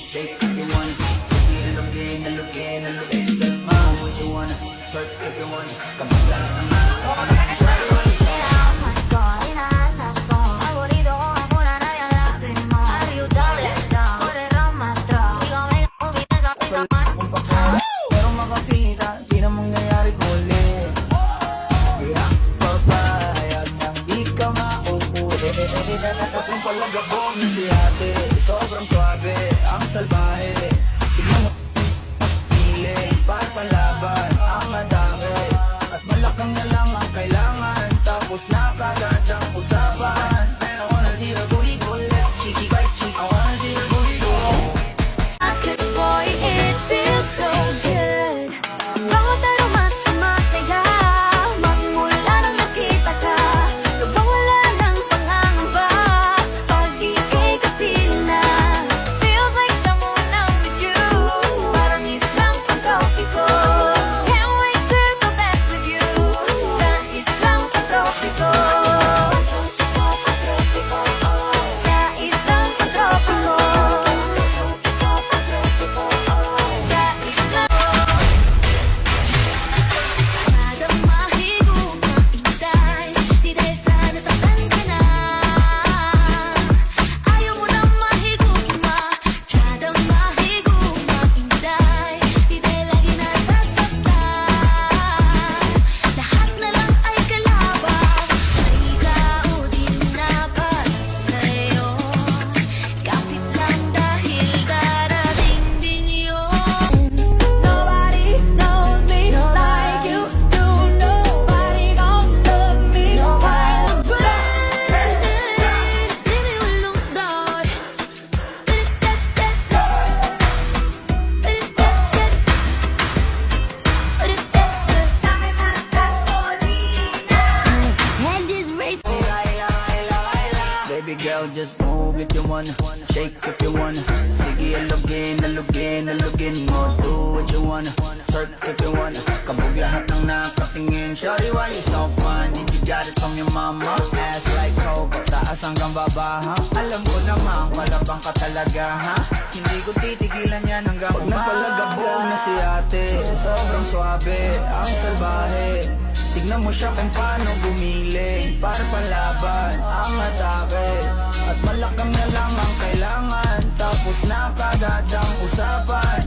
Shake if you wanna, sige alugin, alugin, alugin, kalma. What you wanna, twerk if you wanna, kapag lahat ng pero makakita, di na mangyayari huli. Papayag nang di ka mauuli. Kapag palagabong na si ate, sobrang swabe, ang salbahe. Tignan mo, piling, para panlaban, ang madami. At malakang na lang ang kailangan, tapos na kagad ang usapan. And I wanna see the booty go left, cheeky by cheek. I wanna see the booty go. Cause boy, it feels so good. Bawat aroma sumasaya, magmula nang nakita ka. Lubang wala ng pangangamba, pag ika'y kapiling na. Feels like someone I'm with you, parang islang pagtropiko. Can't wait to go back with you, sa islang pagtropiko. Sa islang pagtropiko. Sa islang Madama higupang intay, di dahil sana saktan ka na. Ayaw mo na mahigupma, tsada mahigupang intay, di dahil lagi nasasaktan. Lahat na lang ay kalabang, may kaudin na para sa'yo. Kapit lang dahil darating din yun. Nobody knows me like you do. Nobody gon' love me while I'm burning. Baby, walong dot. Head is racing. Baby girl, just move if you wanna, shake if you wanna. Sige alugin, alugin, alugin mo. Do what you wanna, twerk if you wanna. Kabog lahat ng nakatingin. Shawty, why you so fun? Did you got it from your mama? Ass like Coco, taas hanggang baba, ha? Alam ko naman, palabang ka talaga, ha? Hindi ko titigilan yan hanggang umaga. Pag napalagabog na si ate, sobrang swabe, ang salbahe. Tignan mo siya kung paano gumiling, para panlaban, ang atake. At malakang na lang ang kailangan, tapos na kagad ang usapan.